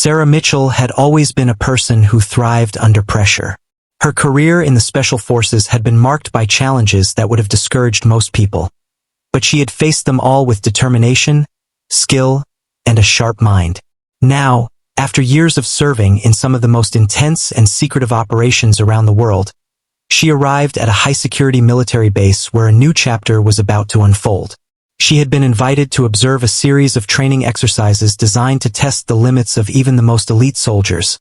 Sarah Mitchell had always been a person who thrived under pressure. Her career in the Special Forces had been marked by challenges that would have discouraged most people. But she had faced them all with determination, skill, and a sharp mind. Now, after years of serving in some of the most intense and secretive operations around the world, she arrived at a high-security military base where a new chapter was about to unfold. She had been invited to observe a series of training exercises designed to test the limits of even the most elite soldiers.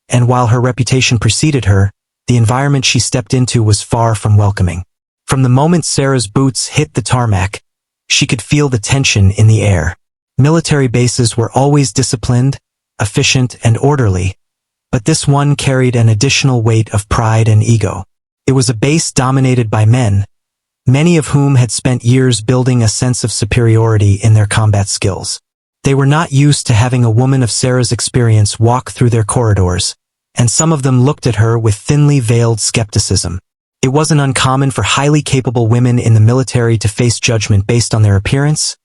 And while her reputation preceded her, the environment she stepped into was far from welcoming. From the moment Sarah's boots hit the tarmac, she could feel the tension in the air. Military bases were always disciplined, efficient, and orderly, but this one carried an additional weight of pride and ego. It was a base dominated by men, many of whom had spent years building a sense of superiority in their combat skills. They were not used to having a woman of Sarah's experience walk through their corridors, and some of them looked at her with thinly veiled skepticism. It wasn't uncommon for highly capable women in the military to face judgment based on their appearance,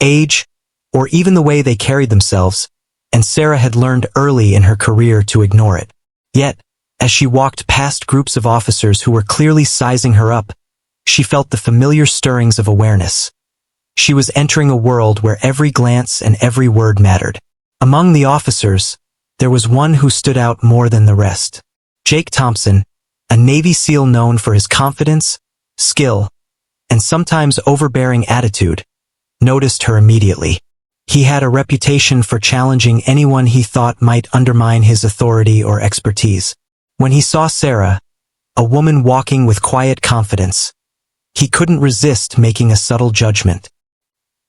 age, or even the way they carried themselves, and Sarah had learned early in her career to ignore it. Yet, as she walked past groups of officers who were clearly sizing her up, she felt the familiar stirrings of awareness. She was entering a world where every glance and every word mattered. Among the officers, there was one who stood out more than the rest. Jake Thompson, a Navy SEAL known for his confidence, skill, and sometimes overbearing attitude, noticed her immediately. He had a reputation for challenging anyone he thought might undermine his authority or expertise. When he saw Sarah, a woman walking with quiet confidence, he couldn't resist making a subtle judgment.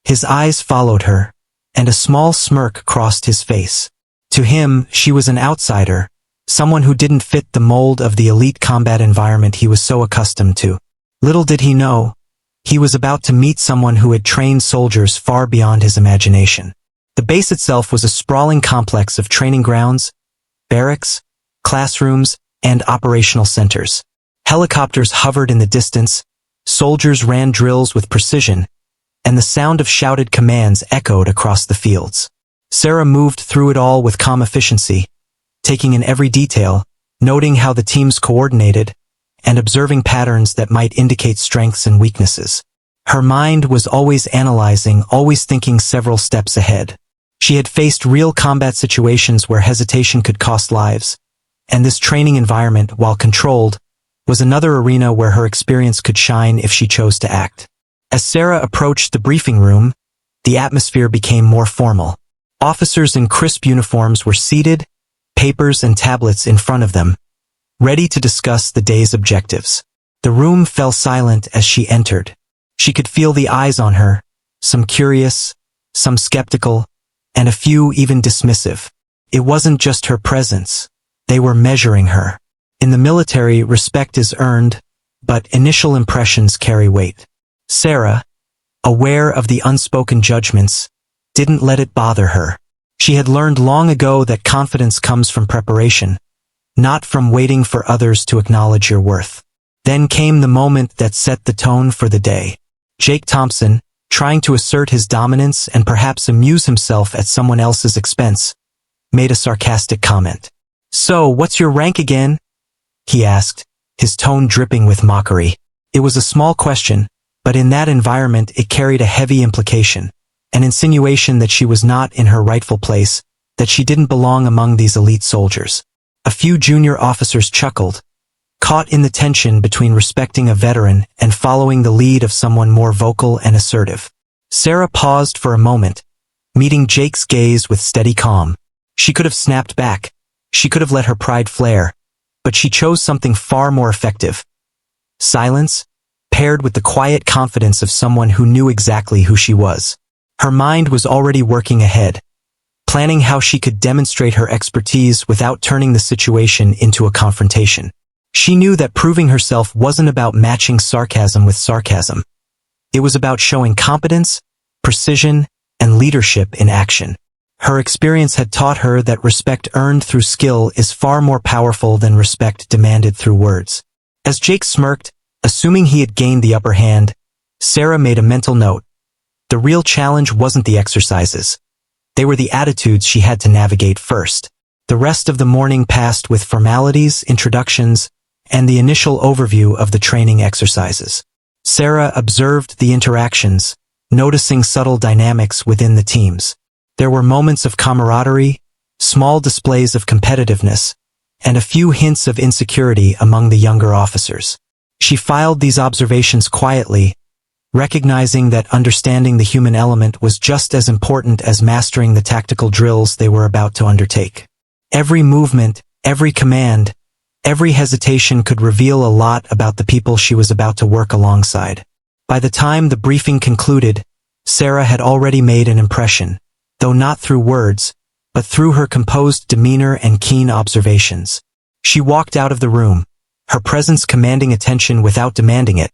His eyes followed her, and a small smirk crossed his face. To him, she was an outsider, someone who didn't fit the mold of the elite combat environment he was so accustomed to. Little did he know, he was about to meet someone who had trained soldiers far beyond his imagination. The base itself was a sprawling complex of training grounds, barracks, classrooms, and operational centers. Helicopters hovered in the distance, soldiers ran drills with precision, and the sound of shouted commands echoed across the fields. Sarah moved through it all with calm efficiency, taking in every detail, noting how the teams coordinated, and observing patterns that might indicate strengths and weaknesses. Her mind was always analyzing, always thinking several steps ahead. She had faced real combat situations where hesitation could cost lives, and this training environment, while controlled, was another arena where her experience could shine if she chose to act. As Sarah approached the briefing room, the atmosphere became more formal. Officers in crisp uniforms were seated, papers and tablets in front of them, ready to discuss the day's objectives. The room fell silent as she entered. She could feel the eyes on her, some curious, some skeptical, and a few even dismissive. It wasn't just her presence. They were measuring her. In the military, respect is earned, but initial impressions carry weight. Sarah, aware of the unspoken judgments, didn't let it bother her. She had learned long ago that confidence comes from preparation, not from waiting for others to acknowledge your worth. Then came the moment that set the tone for the day. Jake Thompson, trying to assert his dominance and perhaps amuse himself at someone else's expense, made a sarcastic comment. "So, what's your rank again?" he asked, his tone dripping with mockery. It was a small question, but in that environment it carried a heavy implication, an insinuation that she was not in her rightful place, that she didn't belong among these elite soldiers. A few junior officers chuckled, caught in the tension between respecting a veteran and following the lead of someone more vocal and assertive. Sarah paused for a moment, meeting Jake's gaze with steady calm. She could have snapped back. She could have let her pride flare, but she chose something far more effective. Silence, paired with the quiet confidence of someone who knew exactly who she was. Her mind was already working ahead, planning how she could demonstrate her expertise without turning the situation into a confrontation. She knew that proving herself wasn't about matching sarcasm with sarcasm. It was about showing competence, precision, and leadership in action. Her experience had taught her that respect earned through skill is far more powerful than respect demanded through words. As Jake smirked, assuming he had gained the upper hand, Sarah made a mental note. The real challenge wasn't the exercises. They were the attitudes she had to navigate first. The rest of the morning passed with formalities, introductions, and the initial overview of the training exercises. Sarah observed the interactions, noticing subtle dynamics within the teams. There were moments of camaraderie, small displays of competitiveness, and a few hints of insecurity among the younger officers. She filed these observations quietly, recognizing that understanding the human element was just as important as mastering the tactical drills they were about to undertake. Every movement, every command, every hesitation could reveal a lot about the people she was about to work alongside. By the time the briefing concluded, Sarah had already made an impression, though not through words, but through her composed demeanor and keen observations. She walked out of the room, her presence commanding attention without demanding it,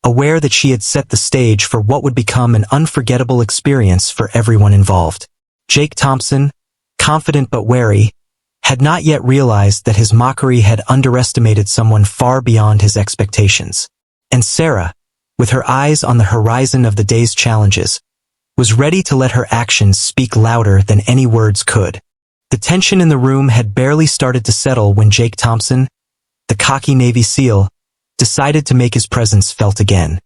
aware that she had set the stage for what would become an unforgettable experience for everyone involved. Jake Thompson, confident but wary, had not yet realized that his mockery had underestimated someone far beyond his expectations. And Sarah, with her eyes on the horizon of the day's challenges, was ready to let her actions speak louder than any words could. The tension in the room had barely started to settle when Jake Thompson, the cocky Navy SEAL, decided to make his presence felt again.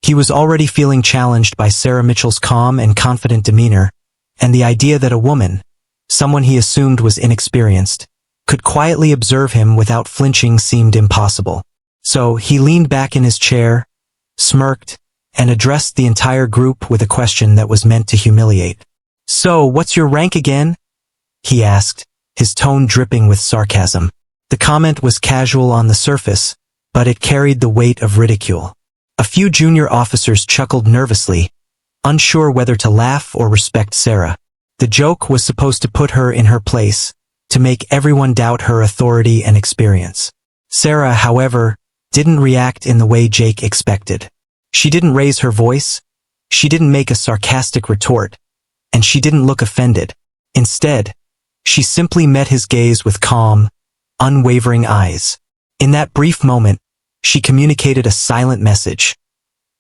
He was already feeling challenged by Sarah Mitchell's calm and confident demeanor, and the idea that a woman, someone he assumed was inexperienced, could quietly observe him without flinching seemed impossible. So he leaned back in his chair, smirked, and addressed the entire group with a question that was meant to humiliate. "So, what's your rank again?" he asked, his tone dripping with sarcasm. The comment was casual on the surface, but it carried the weight of ridicule. A few junior officers chuckled nervously, unsure whether to laugh or respect Sarah. The joke was supposed to put her in her place, to make everyone doubt her authority and experience. Sarah, however, didn't react in the way Jake expected. She didn't raise her voice, she didn't make a sarcastic retort, and she didn't look offended. Instead, she simply met his gaze with calm, unwavering eyes. In that brief moment, she communicated a silent message.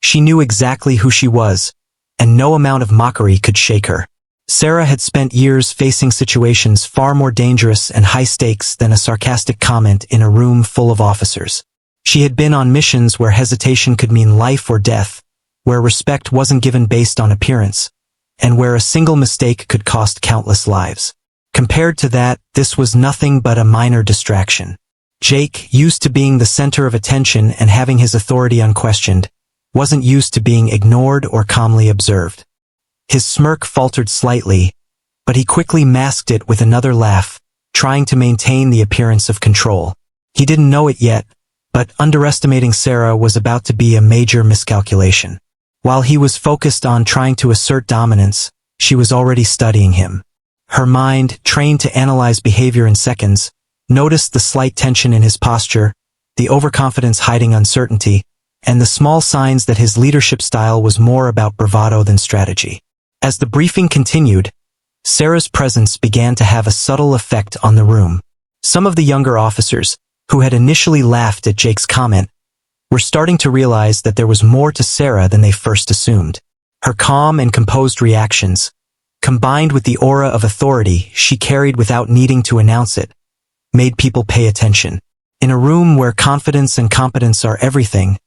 She knew exactly who she was, and no amount of mockery could shake her. Sarah had spent years facing situations far more dangerous and high stakes than a sarcastic comment in a room full of officers. She had been on missions where hesitation could mean life or death, where respect wasn't given based on appearance, and where a single mistake could cost countless lives. Compared to that, this was nothing but a minor distraction. Jake, used to being the center of attention and having his authority unquestioned, wasn't used to being ignored or calmly observed. His smirk faltered slightly, but he quickly masked it with another laugh, trying to maintain the appearance of control. He didn't know it yet, but underestimating Sarah was about to be a major miscalculation. While he was focused on trying to assert dominance, she was already studying him. Her mind, trained to analyze behavior in seconds, noticed the slight tension in his posture, the overconfidence hiding uncertainty, and the small signs that his leadership style was more about bravado than strategy. As the briefing continued, Sarah's presence began to have a subtle effect on the room. Some of the younger officers, who had initially laughed at Jake's comment, were starting to realize that there was more to Sarah than they first assumed. Her calm and composed reactions, combined with the aura of authority she carried without needing to announce it, made people pay attention. In a room where confidence and competence are everything,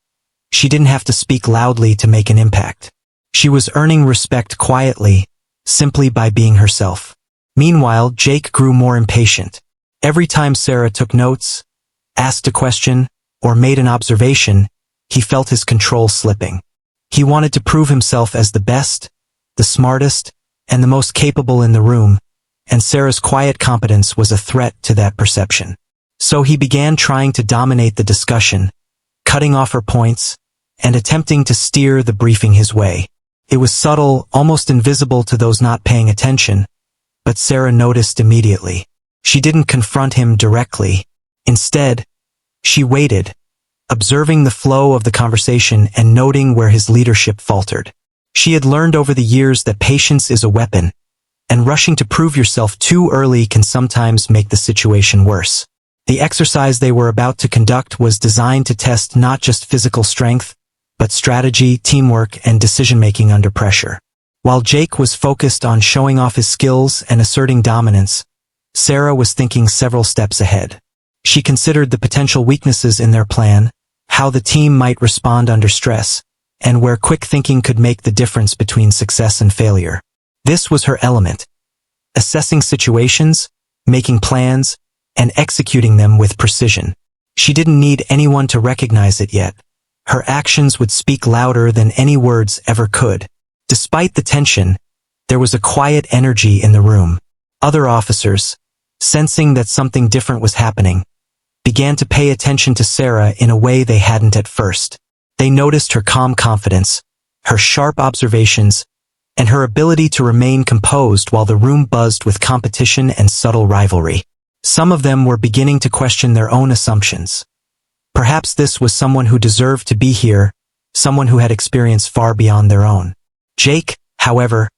she didn't have to speak loudly to make an impact. She was earning respect quietly, simply by being herself. Meanwhile, Jake grew more impatient. Every time Sarah took notes, asked a question, or made an observation, he felt his control slipping. He wanted to prove himself as the best, the smartest, and the most capable in the room, and Sarah's quiet competence was a threat to that perception. So he began trying to dominate the discussion, cutting off her points, and attempting to steer the briefing his way. It was subtle, almost invisible to those not paying attention, but Sarah noticed immediately. She didn't confront him directly. Instead, she waited, observing the flow of the conversation and noting where his leadership faltered. She had learned over the years that patience is a weapon, and rushing to prove yourself too early can sometimes make the situation worse. The exercise they were about to conduct was designed to test not just physical strength, but strategy, teamwork, and decision-making under pressure. While Jake was focused on showing off his skills and asserting dominance, Sarah was thinking several steps ahead. She considered the potential weaknesses in their plan, how the team might respond under stress, and where quick thinking could make the difference between success and failure. This was her element: assessing situations, making plans, and executing them with precision. She didn't need anyone to recognize it yet. Her actions would speak louder than any words ever could. Despite the tension, there was a quiet energy in the room. Other officers, sensing that something different was happening, began to pay attention to Sarah in a way they hadn't at first. They noticed her calm confidence, her sharp observations, and her ability to remain composed while the room buzzed with competition and subtle rivalry. Some of them were beginning to question their own assumptions. Perhaps this was someone who deserved to be here, someone who had experience far beyond their own. Jake, however,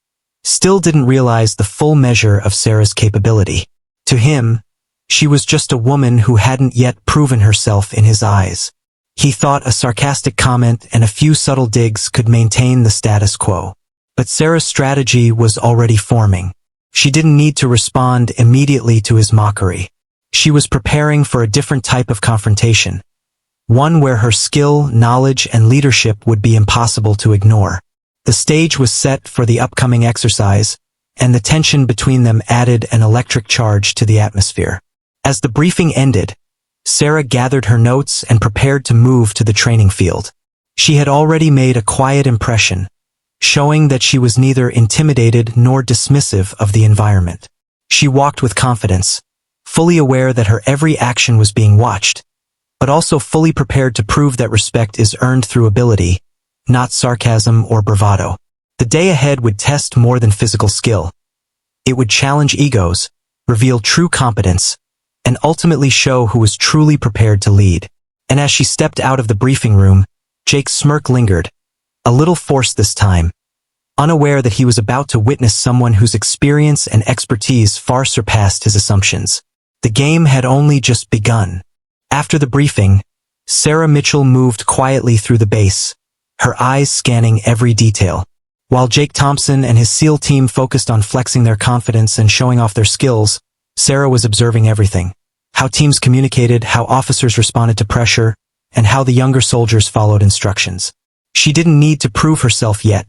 still didn't realize the full measure of Sarah's capability. To him, she was just a woman who hadn't yet proven herself in his eyes. He thought a sarcastic comment and a few subtle digs could maintain the status quo. But Sarah's strategy was already forming. She didn't need to respond immediately to his mockery. She was preparing for a different type of confrontation, one where her skill, knowledge, and leadership would be impossible to ignore. The stage was set for the upcoming exercise, and the tension between them added an electric charge to the atmosphere. As the briefing ended, Sarah gathered her notes and prepared to move to the training field. She had already made a quiet impression, showing that she was neither intimidated nor dismissive of the environment. She walked with confidence, fully aware that her every action was being watched, but also fully prepared to prove that respect is earned through ability, not sarcasm or bravado. The day ahead would test more than physical skill. It would challenge egos, reveal true competence, and ultimately show who was truly prepared to lead. And as she stepped out of the briefing room, Jake's smirk lingered, a little forced this time, unaware that he was about to witness someone whose experience and expertise far surpassed his assumptions. The game had only just begun. After the briefing, Sarah Mitchell moved quietly through the base, her eyes scanning every detail. While Jake Thompson and his SEAL team focused on flexing their confidence and showing off their skills, Sarah was observing everything: how teams communicated, how officers responded to pressure, and how the younger soldiers followed instructions. She didn't need to prove herself yet.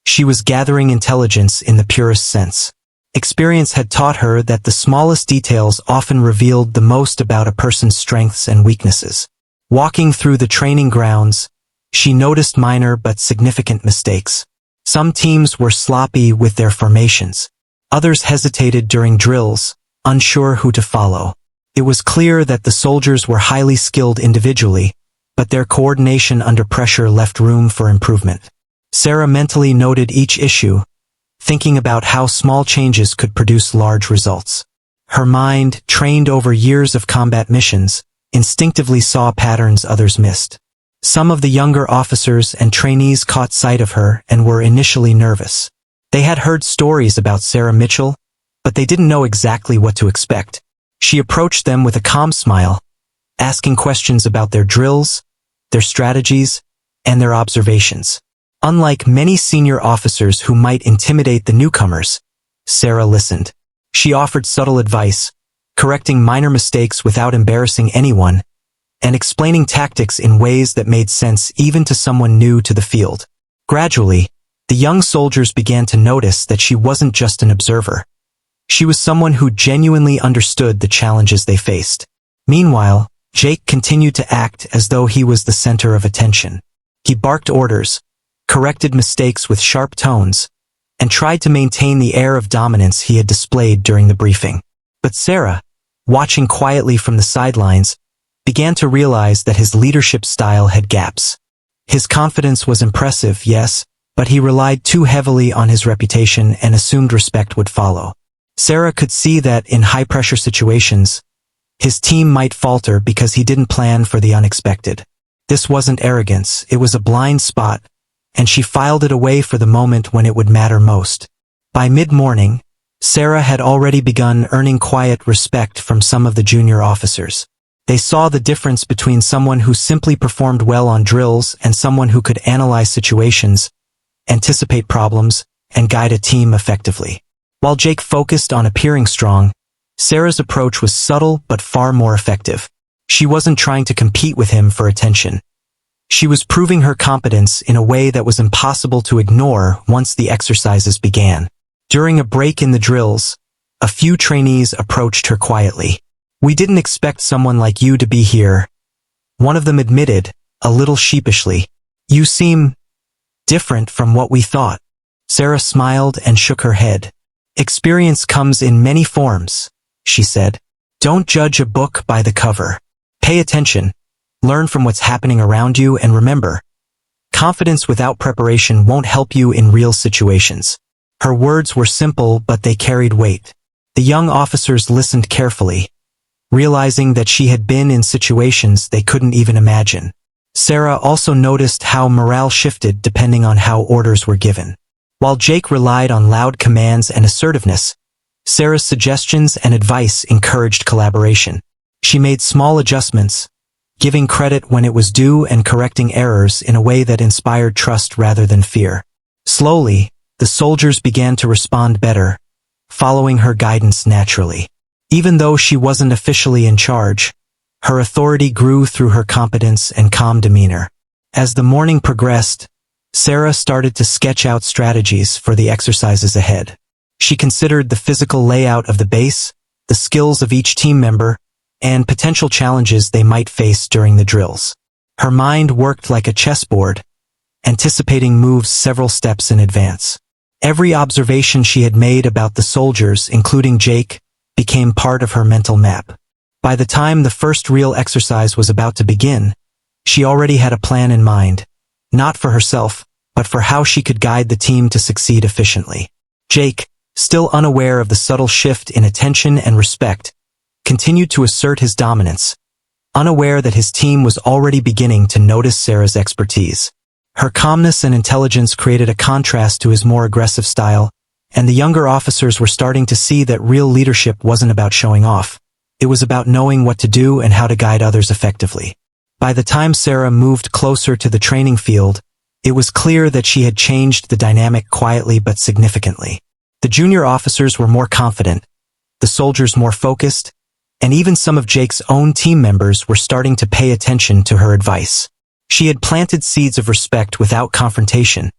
She was gathering intelligence in the purest sense. Experience had taught her that the smallest details often revealed the most about a person's strengths and weaknesses. Walking through the training grounds, she noticed minor but significant mistakes. Some teams were sloppy with their formations. Others hesitated during drills, unsure who to follow. It was clear that the soldiers were highly skilled individually, but their coordination under pressure left room for improvement. Sarah mentally noted each issue, thinking about how small changes could produce large results. Her mind, trained over years of combat missions, instinctively saw patterns others missed. Some of the younger officers and trainees caught sight of her and were initially nervous. They had heard stories about Sarah Mitchell, but they didn't know exactly what to expect. She approached them with a calm smile, asking questions about their drills, their strategies, and their observations. Unlike many senior officers who might intimidate the newcomers, Sarah listened. She offered subtle advice, correcting minor mistakes without embarrassing anyone, and explaining tactics in ways that made sense even to someone new to the field. Gradually, the young soldiers began to notice that she wasn't just an observer. She was someone who genuinely understood the challenges they faced. Meanwhile, Jake continued to act as though he was the center of attention. He barked orders, corrected mistakes with sharp tones, and tried to maintain the air of dominance he had displayed during the briefing. But Sarah, watching quietly from the sidelines, began to realize that his leadership style had gaps. His confidence was impressive, yes, but he relied too heavily on his reputation and assumed respect would follow. Sarah could see that in high-pressure situations, his team might falter because he didn't plan for the unexpected. This wasn't arrogance, it was a blind spot, and she filed it away for the moment when it would matter most. By mid-morning, Sarah had already begun earning quiet respect from some of the junior officers. They saw the difference between someone who simply performed well on drills and someone who could analyze situations, anticipate problems, and guide a team effectively. While Jake focused on appearing strong, Sarah's approach was subtle but far more effective. She wasn't trying to compete with him for attention. She was proving her competence in a way that was impossible to ignore once the exercises began. During a break in the drills, a few trainees approached her quietly. "We didn't expect someone like you to be here," one of them admitted, a little sheepishly. "You seem different from what we thought." Sarah smiled and shook her head. "Experience comes in many forms," she said. "Don't judge a book by the cover. Pay attention, learn from what's happening around you, and remember, confidence without preparation won't help you in real situations." Her words were simple, but they carried weight. The young officers listened carefully, realizing that she had been in situations they couldn't even imagine. Sarah also noticed how morale shifted depending on how orders were given. While Jake relied on loud commands and assertiveness, Sarah's suggestions and advice encouraged collaboration. She made small adjustments, giving credit when it was due and correcting errors in a way that inspired trust rather than fear. Slowly, the soldiers began to respond better, following her guidance naturally. Even though she wasn't officially in charge, her authority grew through her competence and calm demeanor. As the morning progressed, Sarah started to sketch out strategies for the exercises ahead. She considered the physical layout of the base, the skills of each team member, and potential challenges they might face during the drills. Her mind worked like a chessboard, anticipating moves several steps in advance. Every observation she had made about the soldiers, including Jake, became part of her mental map. By the time the first real exercise was about to begin, she already had a plan in mind, not for herself, but for how she could guide the team to succeed efficiently. Jake, still unaware of the subtle shift in attention and respect, continued to assert his dominance, unaware that his team was already beginning to notice Sarah's expertise. Her calmness and intelligence created a contrast to his more aggressive style, and the younger officers were starting to see that real leadership wasn't about showing off. It was about knowing what to do and how to guide others effectively. By the time Sarah moved closer to the training field, it was clear that she had changed the dynamic quietly but significantly. The junior officers were more confident, the soldiers more focused, and even some of Jake's own team members were starting to pay attention to her advice. She had planted seeds of respect without confrontation,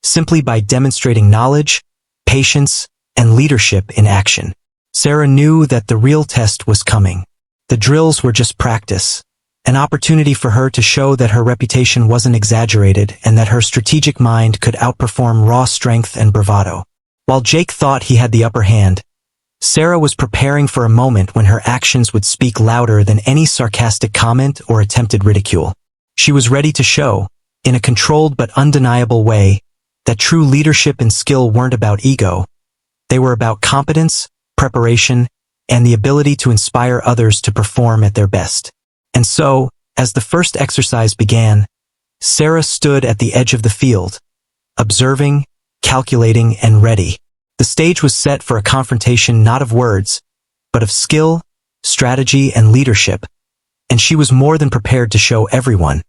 simply by demonstrating knowledge, patience, and leadership in action. Sarah knew that the real test was coming. The drills were just practice, an opportunity for her to show that her reputation wasn't exaggerated and that her strategic mind could outperform raw strength and bravado. While Jake thought he had the upper hand, Sarah was preparing for a moment when her actions would speak louder than any sarcastic comment or attempted ridicule. She was ready to show, in a controlled but undeniable way, that true leadership and skill weren't about ego. They were about competence, preparation, and the ability to inspire others to perform at their best. And so, as the first exercise began, Sarah stood at the edge of the field, observing, calculating, and ready. The stage was set for a confrontation not of words, but of skill, strategy, and leadership, and she was more than prepared to show everyone,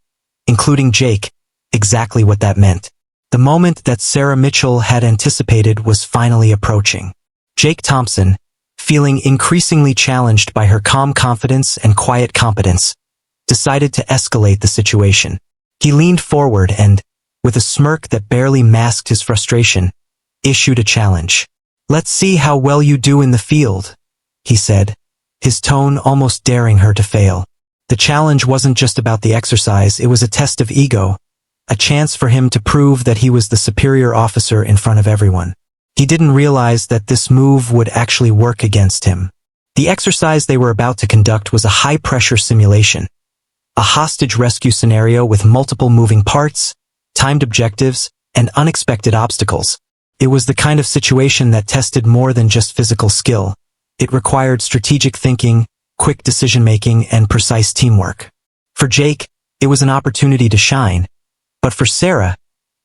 including Jake, exactly what that meant. The moment that Sarah Mitchell had anticipated was finally approaching. Jake Thompson, feeling increasingly challenged by her calm confidence and quiet competence, decided to escalate the situation. He leaned forward and, with a smirk that barely masked his frustration, issued a challenge. "Let's see how well you do in the field," he said, his tone almost daring her to fail. The challenge wasn't just about the exercise, it was a test of ego, a chance for him to prove that he was the superior officer in front of everyone. He didn't realize that this move would actually work against him. The exercise they were about to conduct was a high-pressure simulation, a hostage rescue scenario with multiple moving parts, timed objectives, and unexpected obstacles. It was the kind of situation that tested more than just physical skill. It required strategic thinking, quick decision-making, and precise teamwork. For Jake, it was an opportunity to shine, but for Sarah,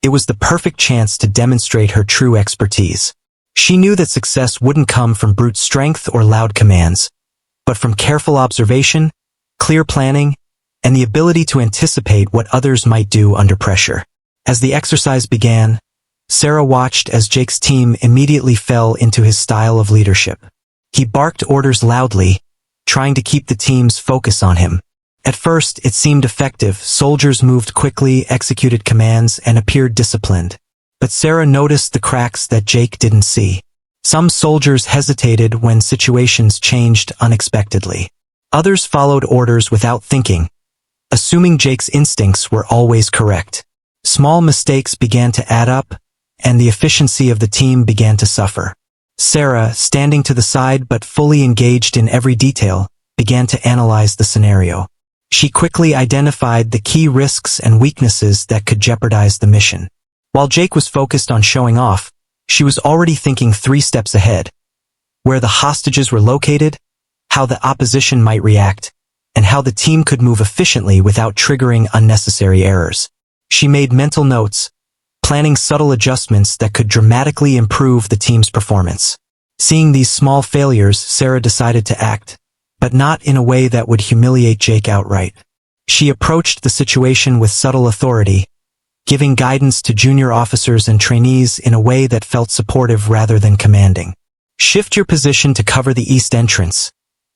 it was the perfect chance to demonstrate her true expertise. She knew that success wouldn't come from brute strength or loud commands, but from careful observation, clear planning, and the ability to anticipate what others might do under pressure. As the exercise began, Sarah watched as Jake's team immediately fell into his style of leadership. He barked orders loudly, trying to keep the team's focus on him. At first, it seemed effective. Soldiers moved quickly, executed commands, and appeared disciplined. But Sarah noticed the cracks that Jake didn't see. Some soldiers hesitated when situations changed unexpectedly. Others followed orders without thinking, assuming Jake's instincts were always correct. Small mistakes began to add up, and the efficiency of the team began to suffer. Sarah, standing to the side but fully engaged in every detail, began to analyze the scenario. She quickly identified the key risks and weaknesses that could jeopardize the mission. While Jake was focused on showing off, she was already thinking 3 steps ahead: where the hostages were located, how the opposition might react, and how the team could move efficiently without triggering unnecessary errors. She made mental notes, planning subtle adjustments that could dramatically improve the team's performance. Seeing these small failures, Sarah decided to act, but not in a way that would humiliate Jake outright. She approached the situation with subtle authority, giving guidance to junior officers and trainees in a way that felt supportive rather than commanding. "Shift your position to cover the east entrance,"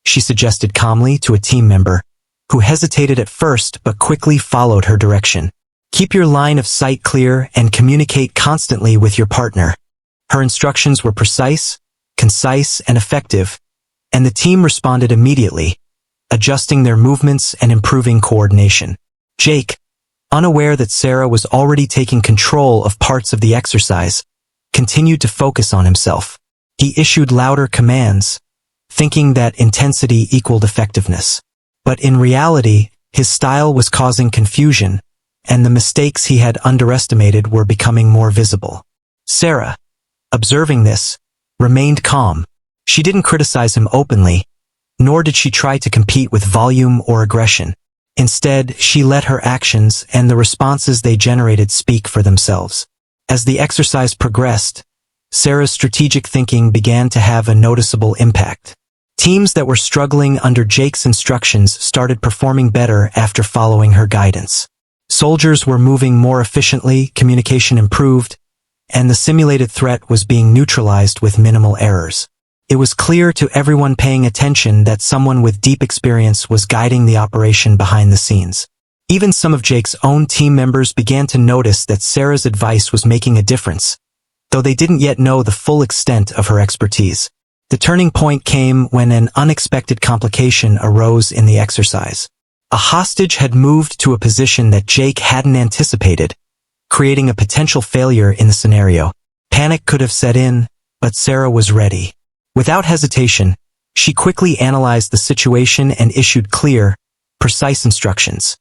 she suggested calmly to a team member, who hesitated at first but quickly followed her direction. "Keep your line of sight clear and communicate constantly with your partner." Her instructions were precise, concise, and effective, and the team responded immediately, adjusting their movements and improving coordination. Jake, unaware that Sarah was already taking control of parts of the exercise, continued to focus on himself. He issued louder commands, thinking that intensity equaled effectiveness. But in reality, his style was causing confusion, and the mistakes he had underestimated were becoming more visible. Sarah, observing this, remained calm. She didn't criticize him openly, nor did she try to compete with volume or aggression. Instead, she let her actions and the responses they generated speak for themselves. As the exercise progressed, Sarah's strategic thinking began to have a noticeable impact. Teams that were struggling under Jake's instructions started performing better after following her guidance. Soldiers were moving more efficiently, communication improved, and the simulated threat was being neutralized with minimal errors. It was clear to everyone paying attention that someone with deep experience was guiding the operation behind the scenes. Even some of Jake's own team members began to notice that Sarah's advice was making a difference, though they didn't yet know the full extent of her expertise. The turning point came when an unexpected complication arose in the exercise. A hostage had moved to a position that Jake hadn't anticipated, creating a potential failure in the scenario. Panic could have set in, but Sarah was ready. Without hesitation, she quickly analyzed the situation and issued clear, precise instructions.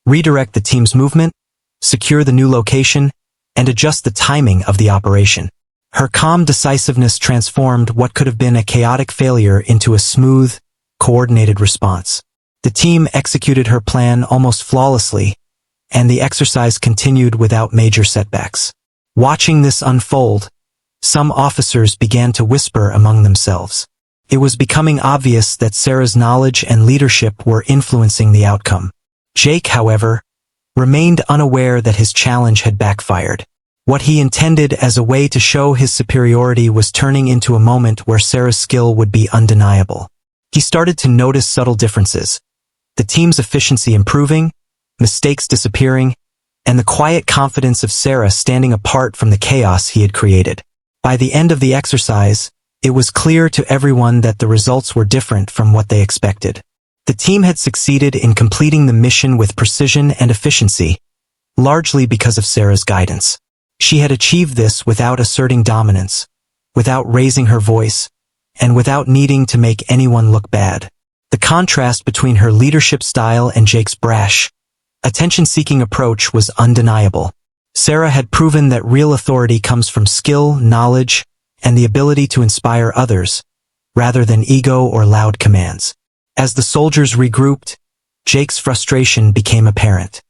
Redirect the team's movement, secure the new location, and adjust the timing of the operation. Her calm decisiveness transformed what could have been a chaotic failure into a smooth, coordinated response. The team executed her plan almost flawlessly, and the exercise continued without major setbacks. Watching this unfold, some officers began to whisper among themselves. It was becoming obvious that Sarah's knowledge and leadership were influencing the outcome. Jake, however, remained unaware that his challenge had backfired. What he intended as a way to show his superiority was turning into a moment where Sarah's skill would be undeniable. He started to notice subtle differences: the team's efficiency improving, mistakes disappearing, and the quiet confidence of Sarah standing apart from the chaos he had created. By the end of the exercise, it was clear to everyone that the results were different from what they expected. The team had succeeded in completing the mission with precision and efficiency, largely because of Sarah's guidance. She had achieved this without asserting dominance, without raising her voice, and without needing to make anyone look bad. The contrast between her leadership style and Jake's brash, attention-seeking approach was undeniable. Sarah had proven that real authority comes from skill, knowledge, and the ability to inspire others, rather than ego or loud commands. As the soldiers regrouped, Jake's frustration became apparent.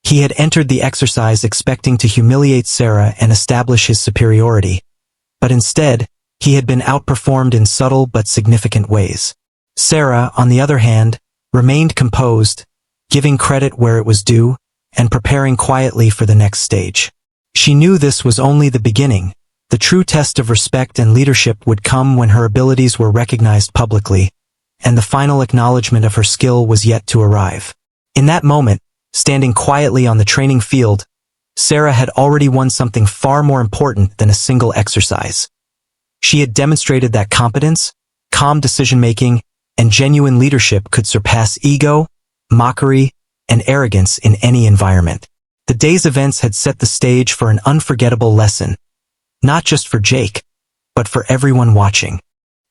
He had entered the exercise expecting to humiliate Sarah and establish his superiority, but instead, he had been outperformed in subtle but significant ways. Sarah, on the other hand, remained composed, giving credit where it was due, and preparing quietly for the next stage. She knew this was only the beginning. The true test of respect and leadership would come when her abilities were recognized publicly, and the final acknowledgement of her skill was yet to arrive. In that moment, standing quietly on the training field, Sarah had already won something far more important than a single exercise. She had demonstrated that competence, calm decision-making, and genuine leadership could surpass ego, mockery, and arrogance in any environment. The day's events had set the stage for an unforgettable lesson, not just for Jake, but for everyone watching.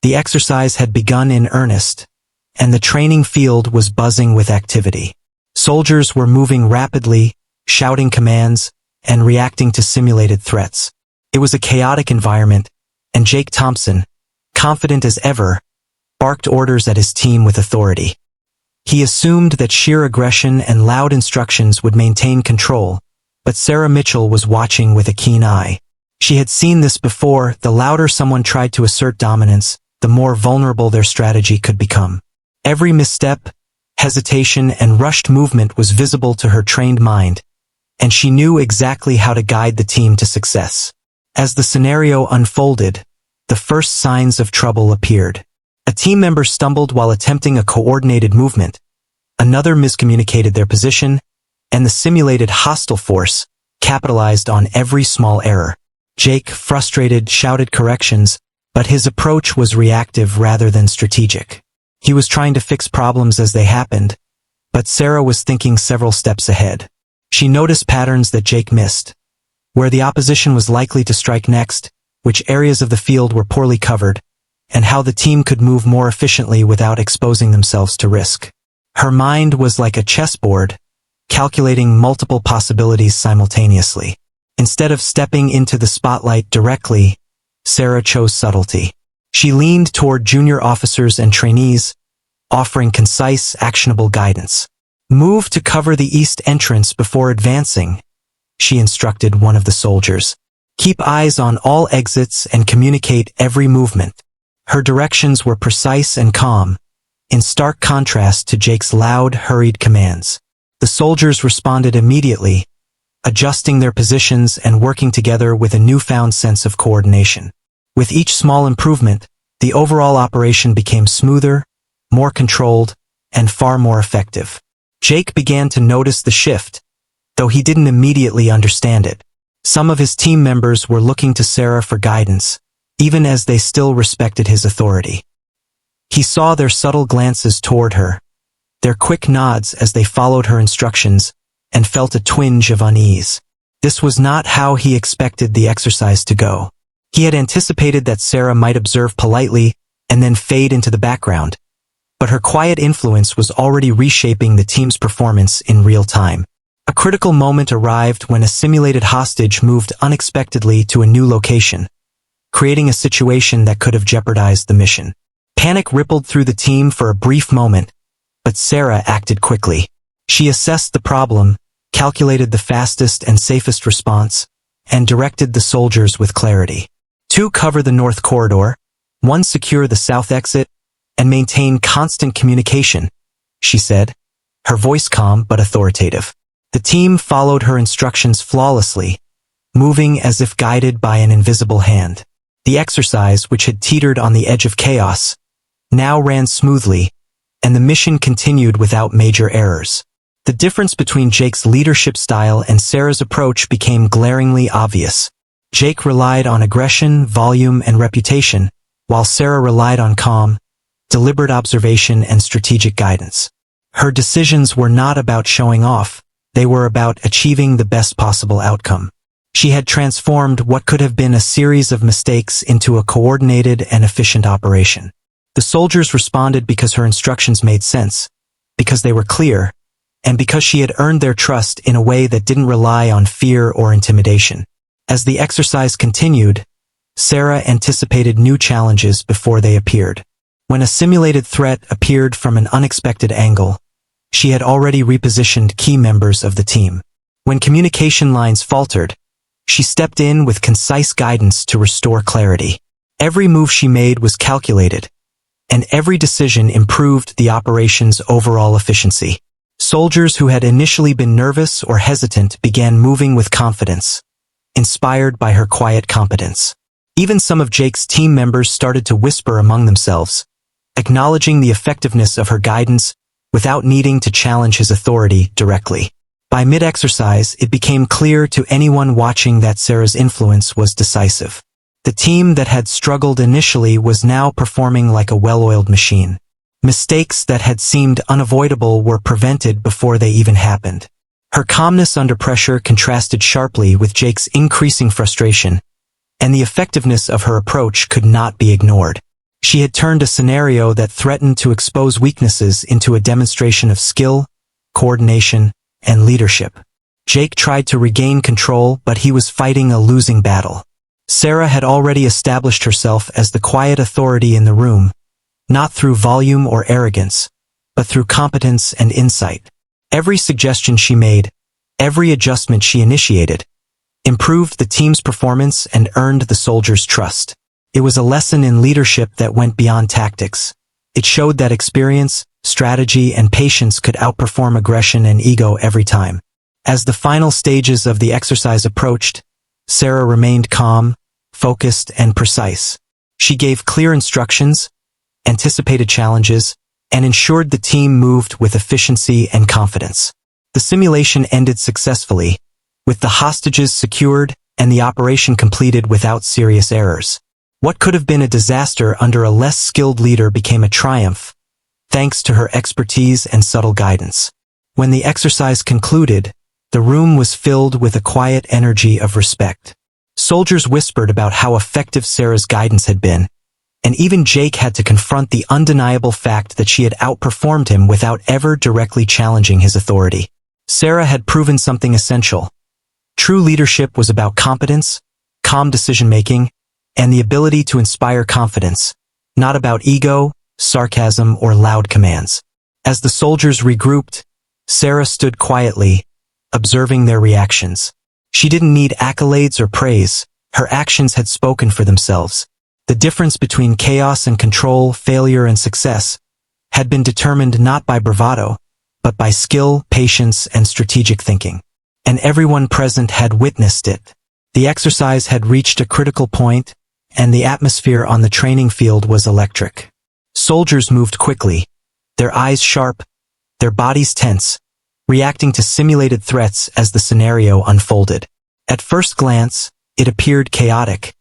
The exercise had begun in earnest, and the training field was buzzing with activity. Soldiers were moving rapidly, shouting commands, and reacting to simulated threats. It was a chaotic environment, and Jake Thompson, confident as ever, barked orders at his team with authority. He assumed that sheer aggression and loud instructions would maintain control, but Sarah Mitchell was watching with a keen eye. She had seen this before. The louder someone tried to assert dominance, the more vulnerable their strategy could become. Every misstep, hesitation, and rushed movement was visible to her trained mind, and she knew exactly how to guide the team to success. As the scenario unfolded, the first signs of trouble appeared. A team member stumbled while attempting a coordinated movement, another miscommunicated their position, and the simulated hostile force capitalized on every small error. Jake, frustrated, shouted corrections, but his approach was reactive rather than strategic. He was trying to fix problems as they happened, but Sarah was thinking several steps ahead. She noticed patterns that Jake missed, where the opposition was likely to strike next, which areas of the field were poorly covered, and how the team could move more efficiently without exposing themselves to risk. Her mind was like a chessboard, calculating multiple possibilities simultaneously. Instead of stepping into the spotlight directly, Sarah chose subtlety. She leaned toward junior officers and trainees, offering concise, actionable guidance. "Move to cover the east entrance before advancing," she instructed one of the soldiers. "Keep eyes on all exits and communicate every movement." Her directions were precise and calm, in stark contrast to Jake's loud, hurried commands. The soldiers responded immediately, adjusting their positions and working together with a newfound sense of coordination. With each small improvement, the overall operation became smoother, more controlled, and far more effective. Jake began to notice the shift, though he didn't immediately understand it. Some of his team members were looking to Sarah for guidance, even as they still respected his authority. He saw their subtle glances toward her, their quick nods as they followed her instructions, and felt a twinge of unease. This was not how he expected the exercise to go. He had anticipated that Sarah might observe politely and then fade into the background, but her quiet influence was already reshaping the team's performance in real time. A critical moment arrived when a simulated hostage moved unexpectedly to a new location, creating a situation that could have jeopardized the mission. Panic rippled through the team for a brief moment, but Sarah acted quickly. She assessed the problem, calculated the fastest and safest response, and directed the soldiers with clarity. 2 cover the north corridor, 1 secure the south exit, and maintain constant communication, she said, her voice calm but authoritative. The team followed her instructions flawlessly, moving as if guided by an invisible hand. The exercise, which had teetered on the edge of chaos, now ran smoothly, and the mission continued without major errors. The difference between Jake's leadership style and Sarah's approach became glaringly obvious. Jake relied on aggression, volume, and reputation, while Sarah relied on calm, deliberate observation and strategic guidance. Her decisions were not about showing off, they were about achieving the best possible outcome. She had transformed what could have been a series of mistakes into a coordinated and efficient operation. The soldiers responded because her instructions made sense, because they were clear, and because she had earned their trust in a way that didn't rely on fear or intimidation. As the exercise continued, Sarah anticipated new challenges before they appeared. When a simulated threat appeared from an unexpected angle, she had already repositioned key members of the team. When communication lines faltered, she stepped in with concise guidance to restore clarity. Every move she made was calculated, and every decision improved the operation's overall efficiency. Soldiers who had initially been nervous or hesitant began moving with confidence, inspired by her quiet competence. Even some of Jake's team members started to whisper among themselves, acknowledging the effectiveness of her guidance without needing to challenge his authority directly. By mid-exercise, it became clear to anyone watching that Sarah's influence was decisive. The team that had struggled initially was now performing like a well-oiled machine. Mistakes that had seemed unavoidable were prevented before they even happened. Her calmness under pressure contrasted sharply with Jake's increasing frustration, and the effectiveness of her approach could not be ignored. She had turned a scenario that threatened to expose weaknesses into a demonstration of skill, coordination, and leadership. Jake tried to regain control, but he was fighting a losing battle. Sarah had already established herself as the quiet authority in the room, not through volume or arrogance, but through competence and insight. Every suggestion she made, every adjustment she initiated, improved the team's performance and earned the soldiers' trust. It was a lesson in leadership that went beyond tactics. It showed that experience, strategy, and patience could outperform aggression and ego every time. As the final stages of the exercise approached, Sarah remained calm, focused, and precise. She gave clear instructions, anticipated challenges, and ensured the team moved with efficiency and confidence. The simulation ended successfully, with the hostages secured and the operation completed without serious errors. What could have been a disaster under a less skilled leader became a triumph, thanks to her expertise and subtle guidance. When the exercise concluded, the room was filled with a quiet energy of respect. Soldiers whispered about how effective Sarah's guidance had been, and even Jake had to confront the undeniable fact that she had outperformed him without ever directly challenging his authority. Sarah had proven something essential. True leadership was about competence, calm decision-making, and the ability to inspire confidence, not about ego, sarcasm, or loud commands. As the soldiers regrouped, Sarah stood quietly, observing their reactions. She didn't need accolades or praise. Her actions had spoken for themselves. The difference between chaos and control, failure and success, had been determined not by bravado, but by skill, patience, and strategic thinking. And everyone present had witnessed it. The exercise had reached a critical point, and the atmosphere on the training field was electric. Soldiers moved quickly, their eyes sharp, their bodies tense, reacting to simulated threats as the scenario unfolded. At first glance, it appeared chaotic,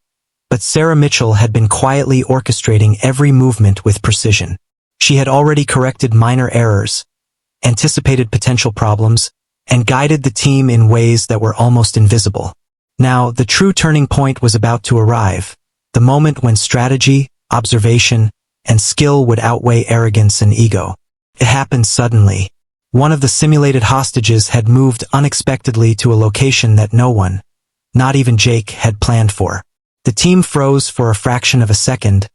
but Sarah Mitchell had been quietly orchestrating every movement with precision. She had already corrected minor errors, anticipated potential problems, and guided the team in ways that were almost invisible. Now, the true turning point was about to arrive, the moment when strategy, observation, and skill would outweigh arrogance and ego. It happened suddenly. One of the simulated hostages had moved unexpectedly to a location that no one, not even Jake, had planned for. The team froze for a fraction of a second,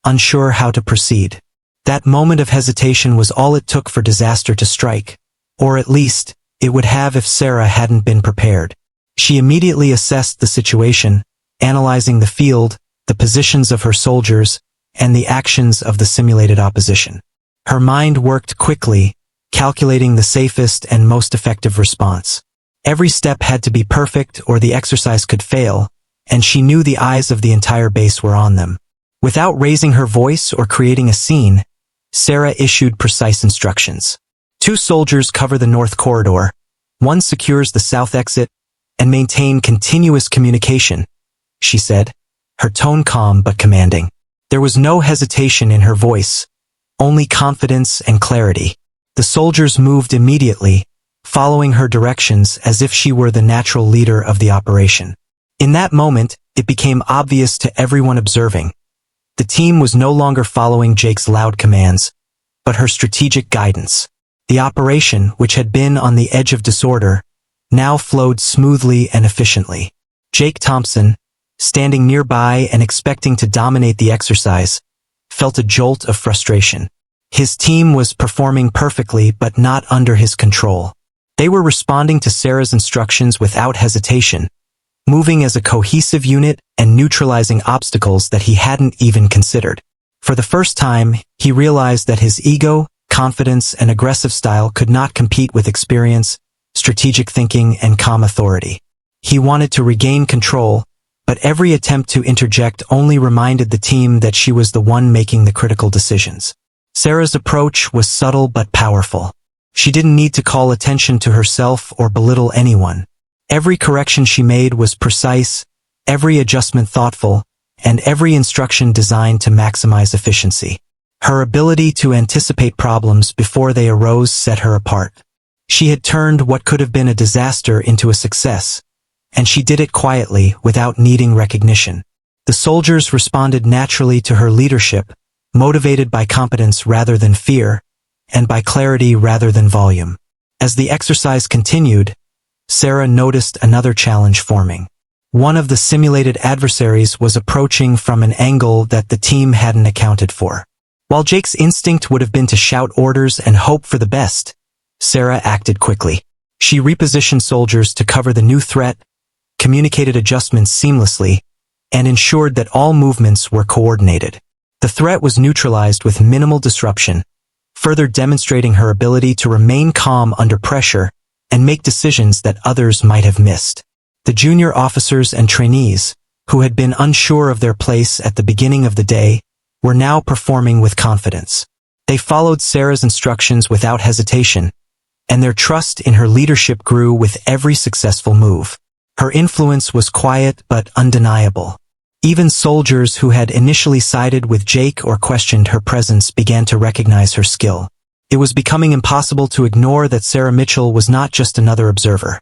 unsure how to proceed. That moment of hesitation was all it took for disaster to strike, or at least, it would have if Sarah hadn't been prepared. She immediately assessed the situation, analyzing the field, the positions of her soldiers, and the actions of the simulated opposition. Her mind worked quickly, calculating the safest and most effective response. Every step had to be perfect or the exercise could fail, and she knew the eyes of the entire base were on them. Without raising her voice or creating a scene, Sarah issued precise instructions. 2 soldiers cover the north corridor, 1 secures the south exit, and maintain continuous communication, she said, her tone calm but commanding. There was no hesitation in her voice, only confidence and clarity. The soldiers moved immediately, following her directions as if she were the natural leader of the operation. In that moment, it became obvious to everyone observing. The team was no longer following Jake's loud commands, but her strategic guidance. The operation, which had been on the edge of disorder, now flowed smoothly and efficiently. Jake Thompson, standing nearby and expecting to dominate the exercise, felt a jolt of frustration. His team was performing perfectly but not under his control. They were responding to Sarah's instructions without hesitation, moving as a cohesive unit and neutralizing obstacles that he hadn't even considered. For the first time, he realized that his ego, confidence, and aggressive style could not compete with experience, strategic thinking, and calm authority. He wanted to regain control, but every attempt to interject only reminded the team that she was the one making the critical decisions. Sarah's approach was subtle but powerful. She didn't need to call attention to herself or belittle anyone. Every correction she made was precise, every adjustment thoughtful, and every instruction designed to maximize efficiency. Her ability to anticipate problems before they arose set her apart. She had turned what could have been a disaster into a success, and she did it quietly without needing recognition. The soldiers responded naturally to her leadership, motivated by competence rather than fear, and by clarity rather than volume. As the exercise continued, Sarah noticed another challenge forming. One of the simulated adversaries was approaching from an angle that the team hadn't accounted for. While Jake's instinct would have been to shout orders and hope for the best, Sarah acted quickly. She repositioned soldiers to cover the new threat, communicated adjustments seamlessly, and ensured that all movements were coordinated. The threat was neutralized with minimal disruption, further demonstrating her ability to remain calm under pressure and make decisions that others might have missed. The junior officers and trainees, who had been unsure of their place at the beginning of the day, were now performing with confidence. They followed Sarah's instructions without hesitation, and their trust in her leadership grew with every successful move. Her influence was quiet but undeniable. Even soldiers who had initially sided with Jake or questioned her presence began to recognize her skill. It was becoming impossible to ignore that Sarah Mitchell was not just another observer.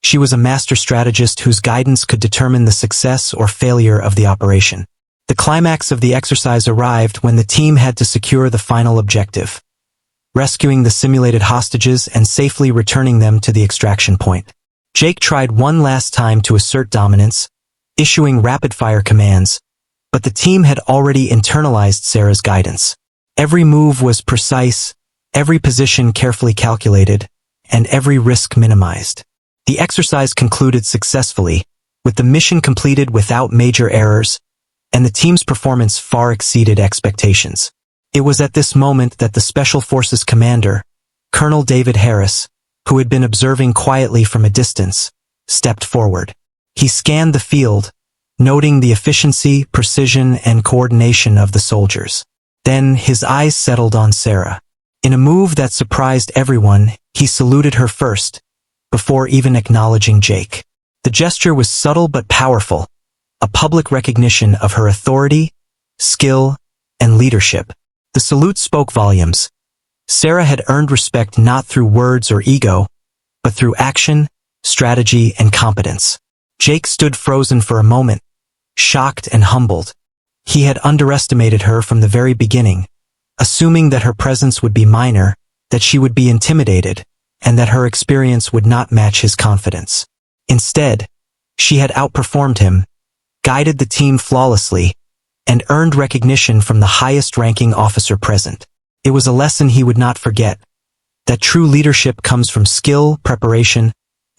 She was a master strategist whose guidance could determine the success or failure of the operation. The climax of the exercise arrived when the team had to secure the final objective: rescuing the simulated hostages and safely returning them to the extraction point. Jake tried one last time to assert dominance, issuing rapid-fire commands, but the team had already internalized Sarah's guidance. Every move was precise, every position carefully calculated, and every risk minimized. The exercise concluded successfully, with the mission completed without major errors, and the team's performance far exceeded expectations. It was at this moment that the Special Forces commander, Colonel David Harris, who had been observing quietly from a distance, stepped forward. He scanned the field, noting the efficiency, precision, and coordination of the soldiers. Then his eyes settled on Sarah. In a move that surprised everyone, he saluted her first, before even acknowledging Jake. The gesture was subtle but powerful, a public recognition of her authority, skill, and leadership. The salute spoke volumes. Sarah had earned respect not through words or ego, but through action, strategy, and competence. Jake stood frozen for a moment, shocked and humbled. He had underestimated her from the very beginning, assuming that her presence would be minor, that she would be intimidated, and that her experience would not match his confidence. Instead, she had outperformed him, guided the team flawlessly, and earned recognition from the highest-ranking officer present. It was a lesson he would not forget, that true leadership comes from skill, preparation,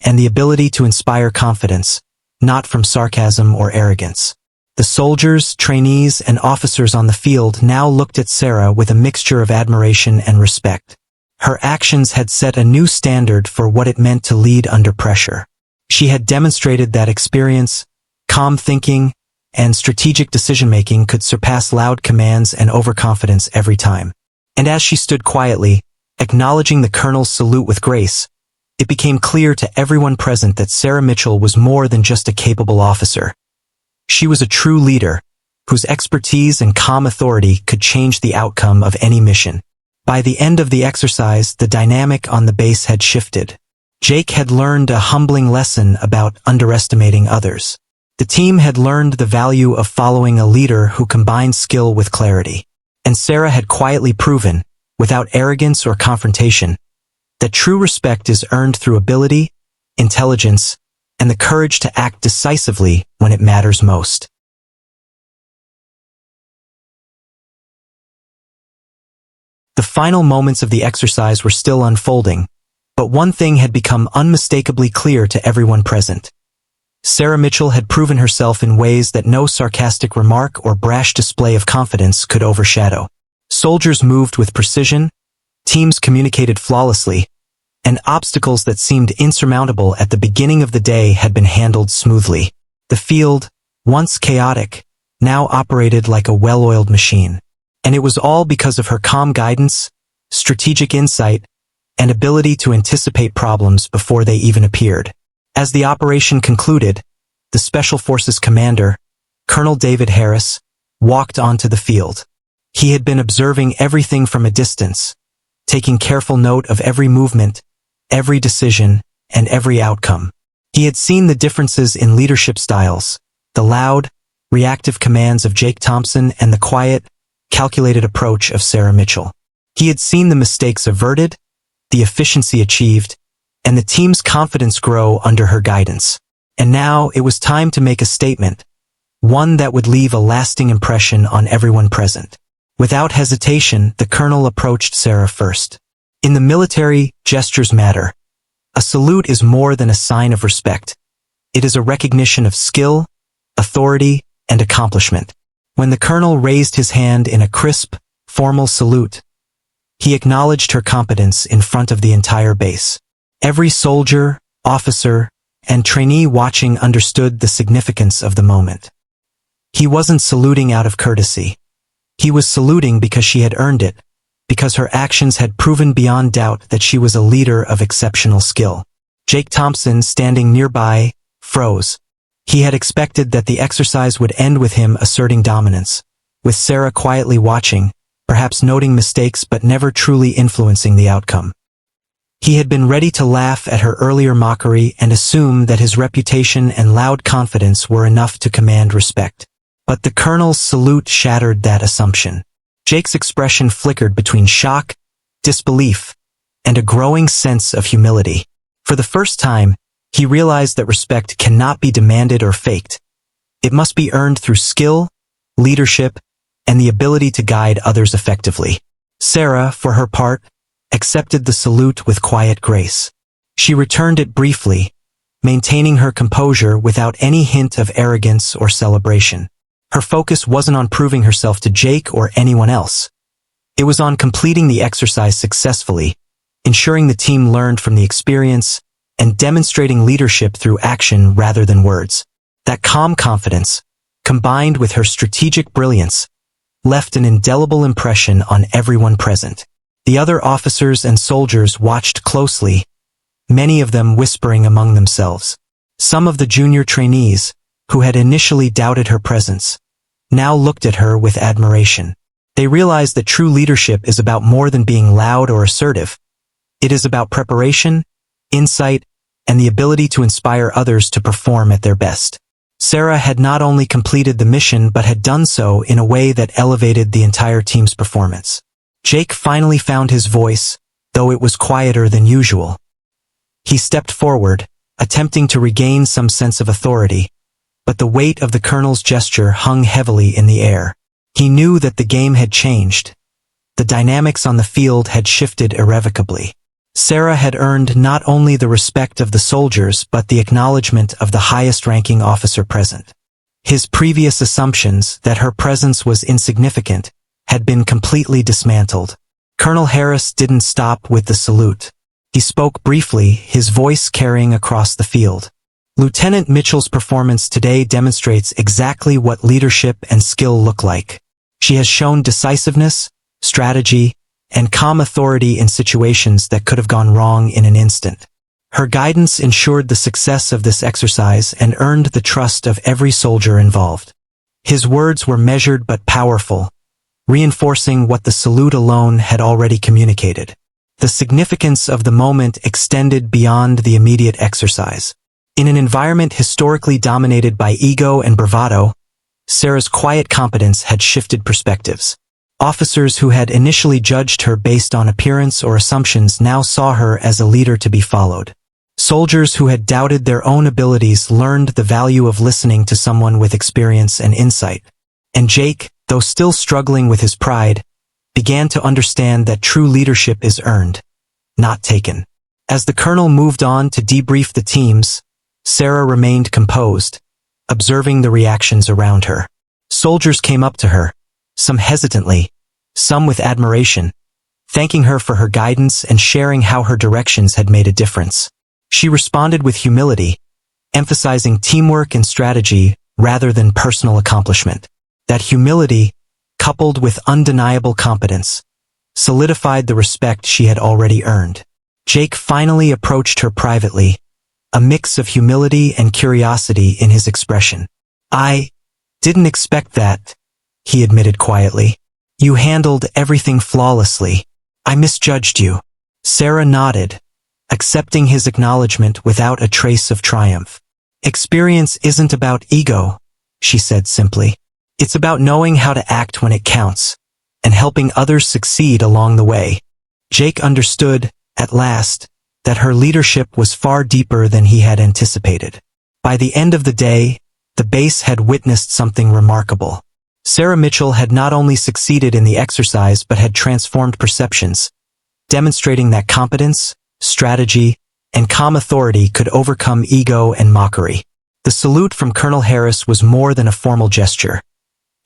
and the ability to inspire confidence, not from sarcasm or arrogance. The soldiers, trainees, and officers on the field now looked at Sarah with a mixture of admiration and respect. Her actions had set a new standard for what it meant to lead under pressure. She had demonstrated that experience, calm thinking, and strategic decision-making could surpass loud commands and overconfidence every time. And as she stood quietly, acknowledging the colonel's salute with grace, it became clear to everyone present that Sarah Mitchell was more than just a capable officer. She was a true leader, whose expertise and calm authority could change the outcome of any mission. By the end of the exercise, the dynamic on the base had shifted. Jake had learned a humbling lesson about underestimating others. The team had learned the value of following a leader who combined skill with clarity. And Sarah had quietly proven, without arrogance or confrontation, that true respect is earned through ability, intelligence, and the courage to act decisively when it matters most. The final moments of the exercise were still unfolding, but one thing had become unmistakably clear to everyone present. Sarah Mitchell had proven herself in ways that no sarcastic remark or brash display of confidence could overshadow. Soldiers moved with precision, teams communicated flawlessly, and obstacles that seemed insurmountable at the beginning of the day had been handled smoothly. The field, once chaotic, now operated like a well-oiled machine. And it was all because of her calm guidance, strategic insight, and ability to anticipate problems before they even appeared. As the operation concluded, the Special Forces commander, Colonel David Harris, walked onto the field. He had been observing everything from a distance, taking careful note of every movement, every decision, and every outcome. He had seen the differences in leadership styles, the loud, reactive commands of Jake Thompson and the quiet, calculated approach of Sarah Mitchell. He had seen the mistakes averted, the efficiency achieved, and the team's confidence grow under her guidance. And now it was time to make a statement, one that would leave a lasting impression on everyone present. Without hesitation, the colonel approached Sarah first. In the military, gestures matter. A salute is more than a sign of respect. It is a recognition of skill, authority, and accomplishment. When the colonel raised his hand in a crisp, formal salute, he acknowledged her competence in front of the entire base. Every soldier, officer, and trainee watching understood the significance of the moment. He wasn't saluting out of courtesy. He was saluting because she had earned it, because her actions had proven beyond doubt that she was a leader of exceptional skill. Jake Thompson, standing nearby, froze. He had expected that the exercise would end with him asserting dominance, with Sarah quietly watching, perhaps noting mistakes but never truly influencing the outcome. He had been ready to laugh at her earlier mockery and assume that his reputation and loud confidence were enough to command respect. But the colonel's salute shattered that assumption. Jake's expression flickered between shock, disbelief, and a growing sense of humility. For the first time, he realized that respect cannot be demanded or faked. It must be earned through skill, leadership, and the ability to guide others effectively. Sarah, for her part, accepted the salute with quiet grace. She returned it briefly, maintaining her composure without any hint of arrogance or celebration. Her focus wasn't on proving herself to Jake or anyone else. It was on completing the exercise successfully, ensuring the team learned from the experience, and demonstrating leadership through action rather than words. That calm confidence, combined with her strategic brilliance, left an indelible impression on everyone present. The other officers and soldiers watched closely, many of them whispering among themselves. Some of the junior trainees, who had initially doubted her presence, now looked at her with admiration. They realized that true leadership is about more than being loud or assertive. It is about preparation, insight, and the ability to inspire others to perform at their best. Sarah had not only completed the mission but had done so in a way that elevated the entire team's performance. Jake finally found his voice, though it was quieter than usual. He stepped forward, attempting to regain some sense of authority, but the weight of the colonel's gesture hung heavily in the air. He knew that the game had changed. The dynamics on the field had shifted irrevocably. Sarah had earned not only the respect of the soldiers but the acknowledgement of the highest-ranking officer present. His previous assumptions that her presence was insignificant had been completely dismantled. Colonel Harris didn't stop with the salute. He spoke briefly, his voice carrying across the field. Lieutenant Mitchell's performance today demonstrates exactly what leadership and skill look like. She has shown decisiveness, strategy, and calm authority in situations that could have gone wrong in an instant. Her guidance ensured the success of this exercise and earned the trust of every soldier involved. His words were measured but powerful, reinforcing what the salute alone had already communicated. The significance of the moment extended beyond the immediate exercise. In an environment historically dominated by ego and bravado, Sarah's quiet competence had shifted perspectives. Officers who had initially judged her based on appearance or assumptions now saw her as a leader to be followed. Soldiers who had doubted their own abilities learned the value of listening to someone with experience and insight. And Jake, though still struggling with his pride, began to understand that true leadership is earned, not taken. As the colonel moved on to debrief the teams, Sarah remained composed, observing the reactions around her. Soldiers came up to her, some hesitantly, some with admiration, thanking her for her guidance and sharing how her directions had made a difference. She responded with humility, emphasizing teamwork and strategy rather than personal accomplishment. That humility, coupled with undeniable competence, solidified the respect she had already earned. Jake finally approached her privately, a mix of humility and curiosity in his expression. "I didn't expect that," he admitted quietly. "You handled everything flawlessly. I misjudged you." Sarah nodded, accepting his acknowledgement without a trace of triumph. "Experience isn't about ego," she said simply. "It's about knowing how to act when it counts, and helping others succeed along the way." Jake understood, at last, that her leadership was far deeper than he had anticipated. By the end of the day, the base had witnessed something remarkable. Sarah Mitchell had not only succeeded in the exercise but had transformed perceptions, demonstrating that competence, strategy, and calm authority could overcome ego and mockery. The salute from Colonel Harris was more than a formal gesture.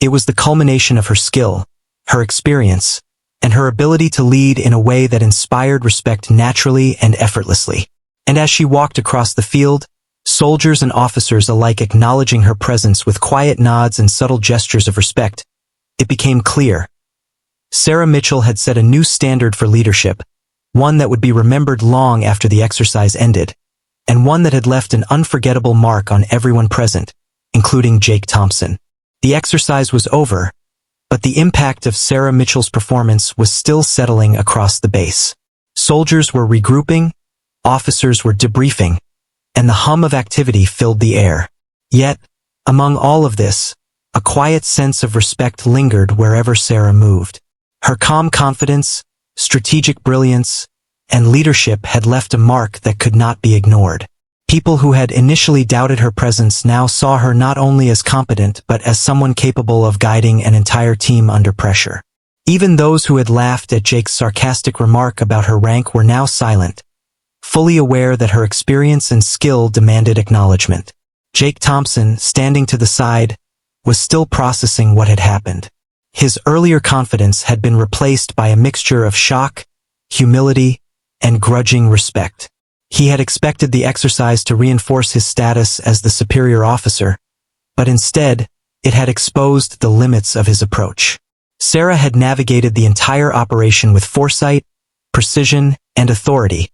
It was the culmination of her skill, her experience, and her ability to lead in a way that inspired respect naturally and effortlessly. And as she walked across the field, soldiers and officers alike acknowledging her presence with quiet nods and subtle gestures of respect, it became clear. Sarah Mitchell had set a new standard for leadership, one that would be remembered long after the exercise ended, and one that had left an unforgettable mark on everyone present, including Jake Thompson. The exercise was over, but the impact of Sarah Mitchell's performance was still settling across the base. Soldiers were regrouping, officers were debriefing, and the hum of activity filled the air. Yet, among all of this, a quiet sense of respect lingered wherever Sarah moved. Her calm confidence, strategic brilliance, and leadership had left a mark that could not be ignored. People who had initially doubted her presence now saw her not only as competent but as someone capable of guiding an entire team under pressure. Even those who had laughed at Jake's sarcastic remark about her rank were now silent, fully aware that her experience and skill demanded acknowledgement. Jake Thompson, standing to the side, was still processing what had happened. His earlier confidence had been replaced by a mixture of shock, humility, and grudging respect. He had expected the exercise to reinforce his status as the superior officer, but instead, it had exposed the limits of his approach. Sarah had navigated the entire operation with foresight, precision, and authority,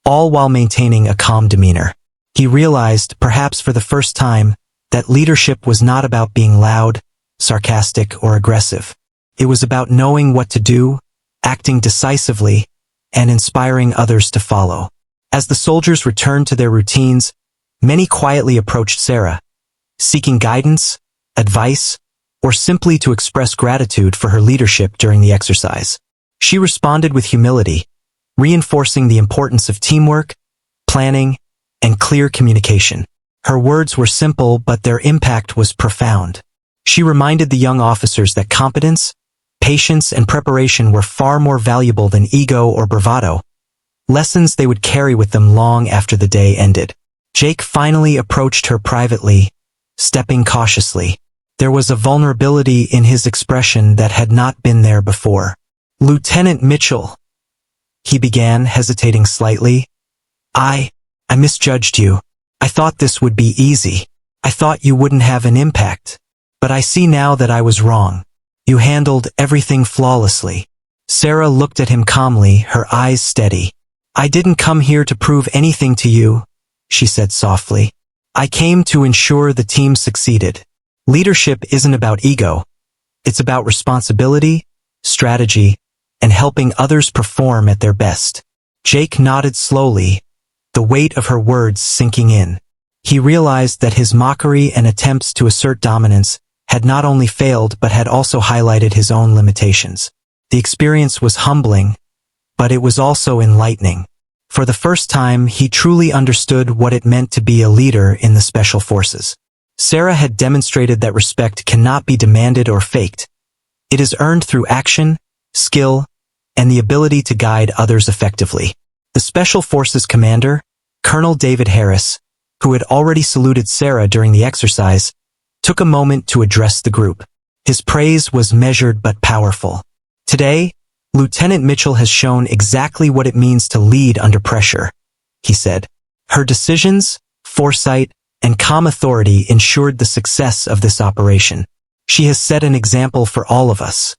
all while maintaining a calm demeanor. He realized, perhaps for the first time, that leadership was not about being loud, sarcastic, or aggressive. It was about knowing what to do, acting decisively, and inspiring others to follow. As the soldiers returned to their routines, many quietly approached Sarah, seeking guidance, advice, or simply to express gratitude for her leadership during the exercise. She responded with humility, reinforcing the importance of teamwork, planning, and clear communication. Her words were simple, but their impact was profound. She reminded the young officers that competence, patience, and preparation were far more valuable than ego or bravado, lessons they would carry with them long after the day ended. Jake finally approached her privately, stepping cautiously. There was a vulnerability in his expression that had not been there before. "Lieutenant Mitchell," he began, hesitating slightly. I misjudged you. I thought this would be easy. I thought you wouldn't have an impact. But I see now that I was wrong. You handled everything flawlessly." Sarah looked at him calmly, her eyes steady. "I didn't come here to prove anything to you," she said softly. "I came to ensure the team succeeded. Leadership isn't about ego. It's about responsibility, strategy, and helping others perform at their best." Jake nodded slowly, the weight of her words sinking in. He realized that his mockery and attempts to assert dominance had not only failed but had also highlighted his own limitations. The experience was humbling, but it was also enlightening. For the first time, he truly understood what it meant to be a leader in the Special Forces. Sarah had demonstrated that respect cannot be demanded or faked. It is earned through action, skill, and the ability to guide others effectively. The Special Forces commander, Colonel David Harris, who had already saluted Sarah during the exercise, took a moment to address the group. His praise was measured but powerful. "Today, "Lieutenant Mitchell has shown exactly what it means to lead under pressure," he said. "Her decisions, foresight, and calm authority ensured the success of this operation. She has set an example for all of us.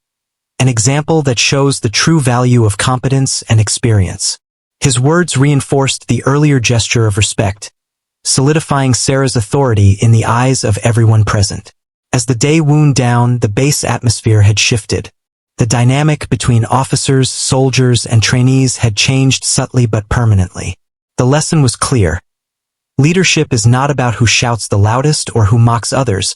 An example that shows the true value of competence and experience." His words reinforced the earlier gesture of respect, solidifying Sarah's authority in the eyes of everyone present. As the day wound down, the base atmosphere had shifted. The dynamic between officers, soldiers, and trainees had changed subtly but permanently. The lesson was clear. Leadership is not about who shouts the loudest or who mocks others,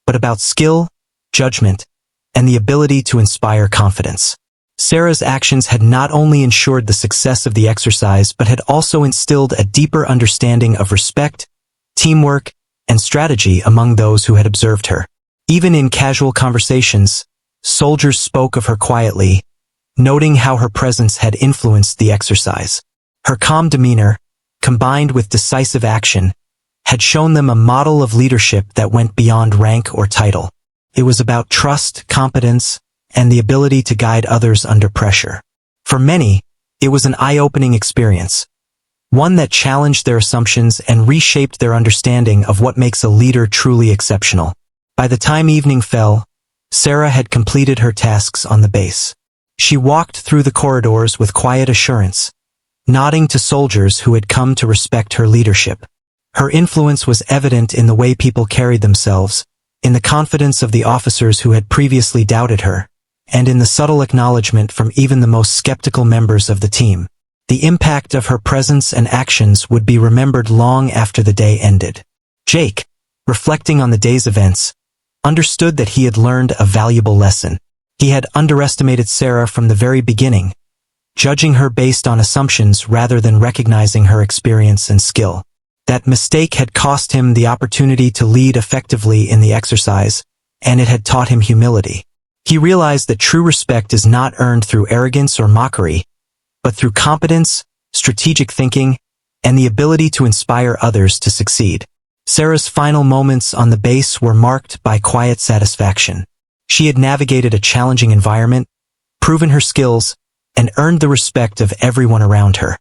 but about skill, judgment, and the ability to inspire confidence. Sarah's actions had not only ensured the success of the exercise but had also instilled a deeper understanding of respect, teamwork, and strategy among those who had observed her. Even in casual conversations, soldiers spoke of her quietly, noting how her presence had influenced the exercise. Her calm demeanor, combined with decisive action, had shown them a model of leadership that went beyond rank or title. It was about trust, competence, and the ability to guide others under pressure. For many, it was an eye-opening experience, one that challenged their assumptions and reshaped their understanding of what makes a leader truly exceptional. By the time evening fell, Sarah had completed her tasks on the base. She walked through the corridors with quiet assurance, nodding to soldiers who had come to respect her leadership. Her influence was evident in the way people carried themselves, in the confidence of the officers who had previously doubted her, and in the subtle acknowledgement from even the most skeptical members of the team. The impact of her presence and actions would be remembered long after the day ended. Jake, reflecting on the day's events, understood that he had learned a valuable lesson. He had underestimated Sarah from the very beginning, judging her based on assumptions rather than recognizing her experience and skill. That mistake had cost him the opportunity to lead effectively in the exercise, and it had taught him humility. He realized that true respect is not earned through arrogance or mockery, but through competence, strategic thinking, and the ability to inspire others to succeed. Sarah's final moments on the base were marked by quiet satisfaction. She had navigated a challenging environment, proven her skills, and earned the respect of everyone around her.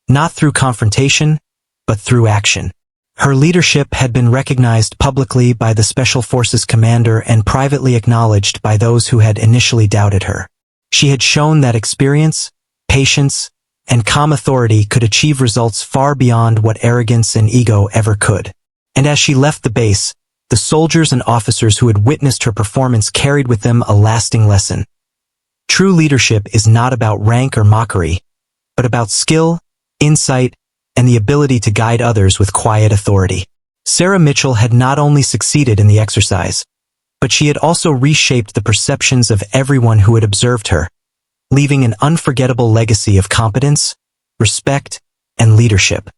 Not through confrontation, but through action. Her leadership had been recognized publicly by the Special Forces commander and privately acknowledged by those who had initially doubted her. She had shown that experience, patience, and calm authority could achieve results far beyond what arrogance and ego ever could. And as she left the base, the soldiers and officers who had witnessed her performance carried with them a lasting lesson. True leadership is not about rank or mockery, but about skill, insight, and the ability to guide others with quiet authority. Sarah Mitchell had not only succeeded in the exercise, but she had also reshaped the perceptions of everyone who had observed her, leaving an unforgettable legacy of competence, respect, and leadership.